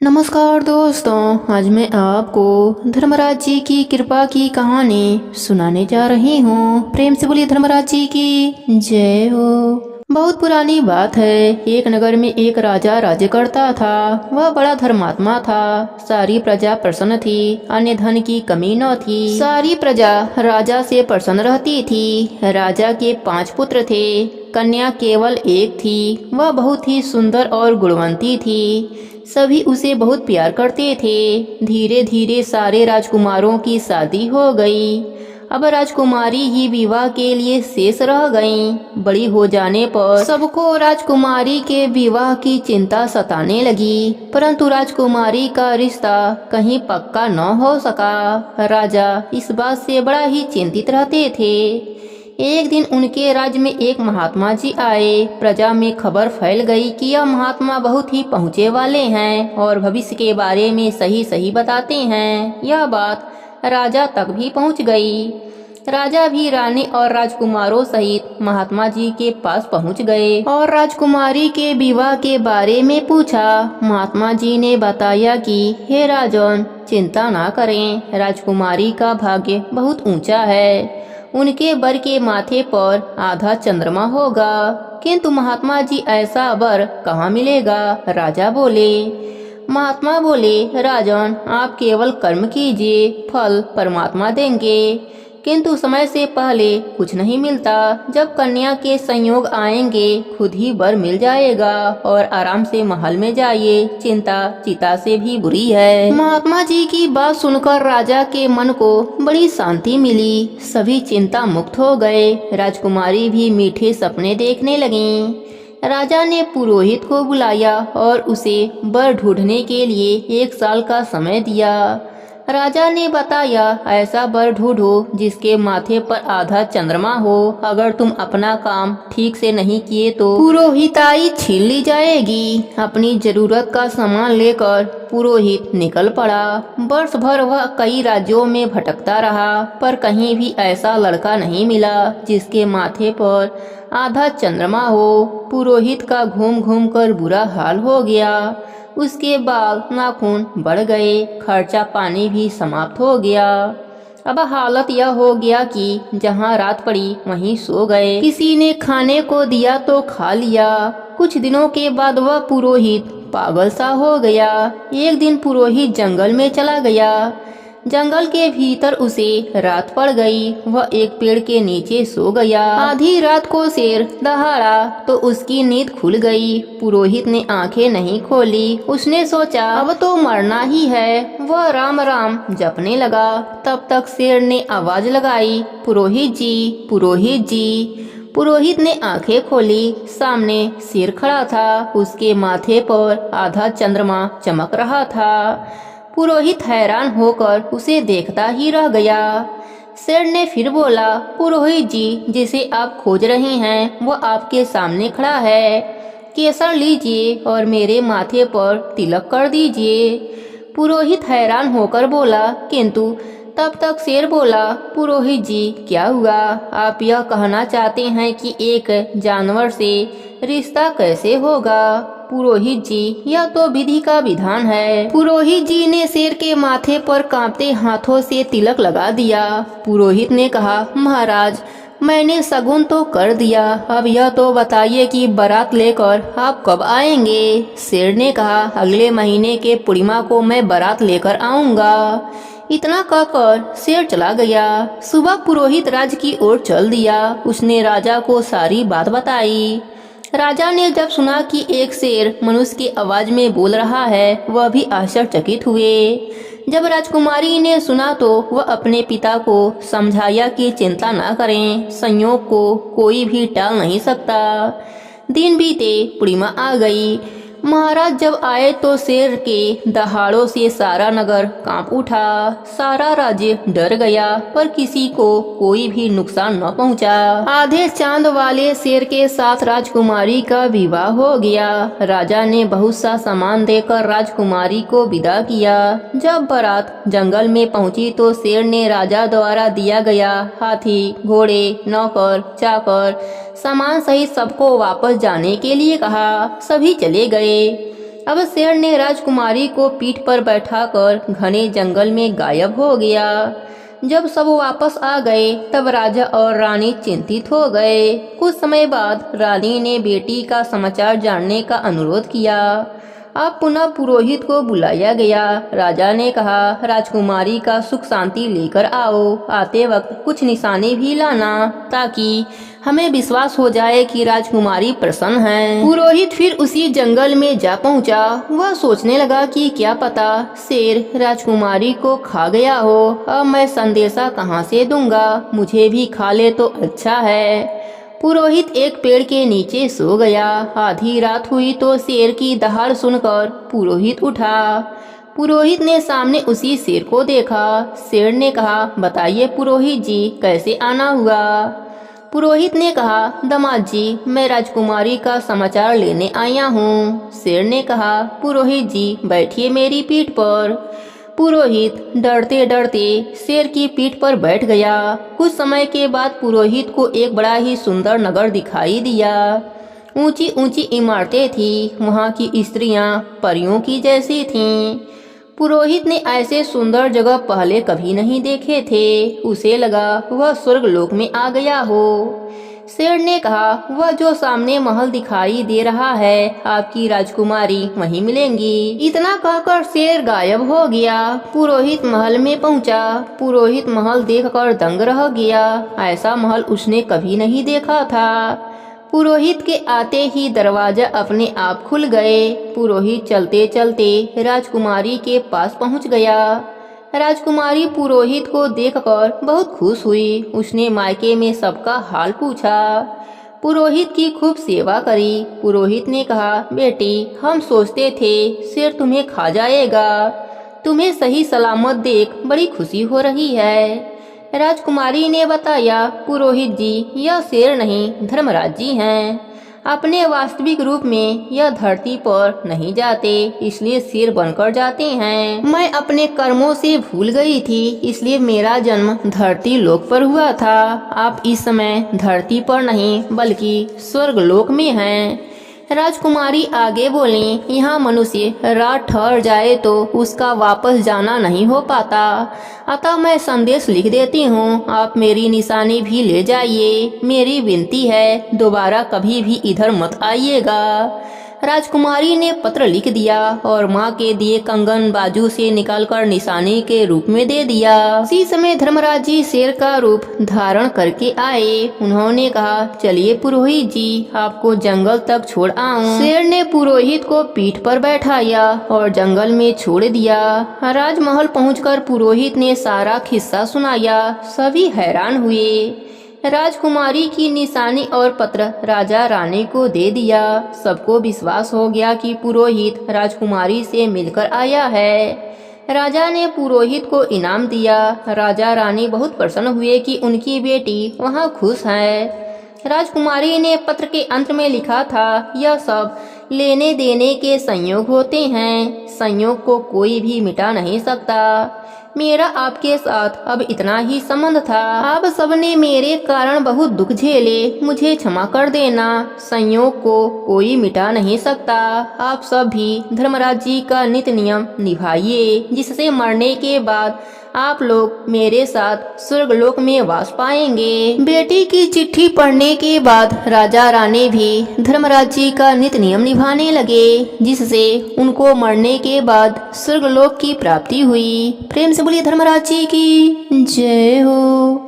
नमस्कार दोस्तों, आज मैं आपको धर्मराज जी की कृपा की कहानी सुनाने जा रही हूँ। प्रेम से बोलिए धर्मराज जी की जय हो। बहुत पुरानी बात है। एक नगर में एक राजा राज्य करता था। वह बड़ा धर्मात्मा था। सारी प्रजा प्रसन्न थी। अन्य धन की कमी न थी। सारी प्रजा राजा से प्रसन्न रहती थी। राजा के 5 पुत्र थे। कन्या केवल एक थी। वह बहुत ही सुंदर और गुणवंती थी। सभी उसे बहुत प्यार करते थे। धीरे धीरे सारे राजकुमारों की शादी हो गई। अब राजकुमारी ही विवाह के लिए शेष रह गईं। बड़ी हो जाने पर सबको राजकुमारी के विवाह की चिंता सताने लगी, परंतु राजकुमारी का रिश्ता कहीं पक्का न हो सका। राजा इस बात से बड़ा ही चिंतित रहते थे। एक दिन उनके राज्य में एक महात्मा जी आए। प्रजा में खबर फैल गई कि यह महात्मा बहुत ही पहुँचे वाले हैं और भविष्य के बारे में सही सही बताते हैं। यह बात राजा तक भी पहुँच गई। राजा भी रानी और राजकुमारों सहित महात्मा जी के पास पहुँच गए और राजकुमारी के विवाह के बारे में पूछा। महात्मा जी ने बताया कि हे राजन, चिंता ना करें, राजकुमारी का भाग्य बहुत ऊंचा है। उनके वर के माथे पर आधा चंद्रमा होगा। किंतु महात्मा जी, ऐसा वर कहाँ मिलेगा? राजा बोले। महात्मा बोले, राजन, आप केवल कर्म कीजिए, फल परमात्मा देंगे। किंतु समय से पहले कुछ नहीं मिलता। जब कन्या के संयोग आएंगे खुद ही वर मिल जाएगा और आराम से महल में जाइए, चिंता चिता से भी बुरी है। महात्मा जी की बात सुनकर राजा के मन को बड़ी शांति मिली। सभी चिंता मुक्त हो गए। राजकुमारी भी मीठे सपने देखने लगीं। राजा ने पुरोहित को बुलाया और उसे वर ढूंढने के लिए 1 साल का समय दिया। राजा ने बताया, ऐसा वर ढूंढो जिसके माथे पर आधा चंद्रमा हो। अगर तुम अपना काम ठीक से नहीं किए तो पुरोहिताई छीन ली जाएगी। अपनी जरूरत का सामान लेकर पुरोहित निकल पड़ा। वर्ष भर वह कई राज्यों में भटकता रहा, पर कहीं भी ऐसा लड़का नहीं मिला जिसके माथे पर आधा चंद्रमा हो। पुरोहित का घूम घूम कर बुरा हाल हो गया। उसके बाल नाखून बढ़ गए, खर्चा पानी भी समाप्त हो गया। अब हालत यह हो गया कि जहाँ रात पड़ी वहीं सो गए। किसी ने खाने को दिया तो खा लिया। कुछ दिनों के बाद वह पुरोहित पागल सा हो गया। एक दिन पुरोहित जंगल में चला गया। जंगल के भीतर उसे रात पड़ गई। वह एक पेड़ के नीचे सो गया। आधी रात को शेर दहाड़ा तो उसकी नींद खुल गई। पुरोहित ने आंखें नहीं खोली। उसने सोचा अब तो मरना ही है। वह राम राम जपने लगा। तब तक शेर ने आवाज लगाई, पुरोहित जी, पुरोहित जी। पुरोहित ने आंखें खोली। सामने शेर खड़ा था। उसके माथे पर आधा चंद्रमा चमक रहा था। पुरोहित हैरान होकर उसे देखता ही रह गया। शेर ने फिर बोला, पुरोहित जी, जिसे आप खोज रहे हैं वो आपके सामने खड़ा है। केसर लीजिए और मेरे माथे पर तिलक कर दीजिए। पुरोहित हैरान होकर बोला, किंतु तब तक शेर बोला, पुरोहित जी, क्या हुआ? आप यह कहना चाहते हैं कि एक जानवर से रिश्ता कैसे होगा? पुरोहित जी, यह तो विधि का विधान है। पुरोहित जी ने शेर के माथे पर कांपते हाथों से तिलक लगा दिया। पुरोहित ने कहा, महाराज, मैंने शगुन तो कर दिया। अब यह तो बताइए कि बारात लेकर आप कब आएंगे? शेर ने कहा, अगले महीने के पूर्णिमा को मैं बारात लेकर आऊंगा। इतना कहकर शेर चला गया। सुबह पुरोहित राज्य की ओर चल दिया। उसने राजा को सारी बात बताई। राजा ने जब सुना कि एक शेर मनुष्य की आवाज में बोल रहा है, वह भी आश्चर्यचकित हुए। जब राजकुमारी ने सुना तो वह अपने पिता को समझाया कि चिंता ना करें, संयोग को कोई भी टाल नहीं सकता। दिन बीते, पूर्णिमा आ गई। महाराज जब आए तो शेर के दहाड़ों से सारा नगर कांप उठा। सारा राज्य डर गया, पर किसी को कोई भी नुकसान न पहुंचा। आधे चांद वाले शेर के साथ राजकुमारी का विवाह हो गया। राजा ने बहुत सा सामान देकर राजकुमारी को विदा किया। जब बारात जंगल में पहुंची तो शेर ने राजा द्वारा दिया गया हाथी, घोड़े, नौकर, चाकर, सामान सहित सबको वापस जाने के लिए कहा। सभी चले गए। अब शेर ने राजकुमारी को पीठ पर बैठाकर घने जंगल में गायब हो गया। जब सब वापस आ गए तब राजा और रानी चिंतित हो गए। कुछ समय बाद रानी ने बेटी का समाचार जानने का अनुरोध किया। अब पुनः पुरोहित को बुलाया गया। राजा ने कहा, राजकुमारी का सुख शांति लेकर आओ। आते वक्त कुछ निशाने भी लाना ताकि हमें विश्वास हो जाए कि राजकुमारी प्रसन्न है। पुरोहित फिर उसी जंगल में जा पहुंचा। वह सोचने लगा कि क्या पता शेर राजकुमारी को खा गया हो। अब मैं संदेशा कहां से दूंगा, मुझे भी खा ले तो अच्छा है। पुरोहित एक पेड़ के नीचे सो गया। आधी रात हुई तो शेर की दहाड़ सुनकर पुरोहित उठा। पुरोहित ने सामने उसी शेर को देखा। शेर ने कहा, बताइए पुरोहित जी, कैसे आना हुआ। पुरोहित ने कहा, दामाद जी, मैं राजकुमारी का समाचार लेने आया हूँ। शेर ने कहा, पुरोहित जी बैठिए मेरी पीठ पर। पुरोहित डरते डरते शेर की पीठ पर बैठ गया। कुछ समय के बाद पुरोहित को एक बड़ा ही सुंदर नगर दिखाई दिया। ऊंची ऊंची इमारतें थी। वहाँ की स्त्रियां परियों की जैसी थीं। पुरोहित ने ऐसे सुंदर जगह पहले कभी नहीं देखे थे। उसे लगा वह स्वर्गलोक में आ गया हो। शेर ने कहा, वह जो सामने महल दिखाई दे रहा है, आपकी राजकुमारी वहीं मिलेंगी। इतना कहकर शेर गायब हो गया। पुरोहित महल में पहुंचा। पुरोहित महल देखकर दंग रह गया। ऐसा महल उसने कभी नहीं देखा था। पुरोहित के आते ही दरवाजा अपने आप खुल गए। पुरोहित चलते चलते राजकुमारी के पास पहुंच गया। राजकुमारी पुरोहित को देखकर बहुत खुश हुई। उसने मायके में सबका हाल पूछा। पुरोहित की खूब सेवा करी। पुरोहित ने कहा, बेटी, हम सोचते थे शेर तुम्हें खा जाएगा। तुम्हें सही सलामत देख बड़ी खुशी हो रही है। राजकुमारी ने बताया, पुरोहित जी, यह शेर नहीं धर्मराज जी हैं। अपने वास्तविक रूप में यह धरती पर नहीं जाते, इसलिए शेर बनकर जाते हैं। मैं अपने कर्मों से भूल गई थी, इसलिए मेरा जन्म धरती लोक पर हुआ था। आप इस समय धरती पर नहीं बल्कि स्वर्ग लोक में हैं। राजकुमारी आगे बोली, यहाँ मनुष्य रात ठहर जाए तो उसका वापस जाना नहीं हो पाता। अतः मैं संदेश लिख देती हूँ, आप मेरी निशानी भी ले जाइए। मेरी विनती है, दोबारा कभी भी इधर मत आइएगा। राजकुमारी ने पत्र लिख दिया और माँ के दिए कंगन बाजू से निकालकर निशानी के रूप में दे दिया। इसी समय धर्मराज जी शेर का रूप धारण करके आए। उन्होंने कहा, चलिए पुरोहित जी, आपको जंगल तक छोड़ आऊं। शेर ने पुरोहित को पीठ पर बैठाया और जंगल में छोड़ दिया। राजमहल पहुंचकर पुरोहित ने सारा किस्सा सुनाया। सभी हैरान हुए। राजकुमारी की निशानी और पत्र राजा रानी को दे दिया। सबको विश्वास हो गया कि पुरोहित राजकुमारी से मिलकर आया है। राजा ने पुरोहित को इनाम दिया। राजा रानी बहुत प्रसन्न हुए कि उनकी बेटी वहां खुश है। राजकुमारी ने पत्र के अंत में लिखा था, यह सब लेने देने के संयोग होते हैं, संयोग को कोई भी मिटा नहीं सकता। मेरा आपके साथ अब इतना ही संबंध था। आप सबने मेरे कारण बहुत दुख झेले, मुझे क्षमा कर देना। संयोग को कोई मिटा नहीं सकता। आप सब भी धर्मराज जी का नित्य नियम निभाइए, जिससे मरने के बाद आप लोग मेरे साथ स्वर्गलोक में वास पाएंगे। बेटी की चिट्ठी पढ़ने के बाद राजा रानी भी धर्मराज जी का नित्य नियम निभाने लगे, जिससे उनको मरने के बाद स्वर्गलोक की प्राप्ति हुई। प्रेम से बोलिए धर्मराज जी की जय हो।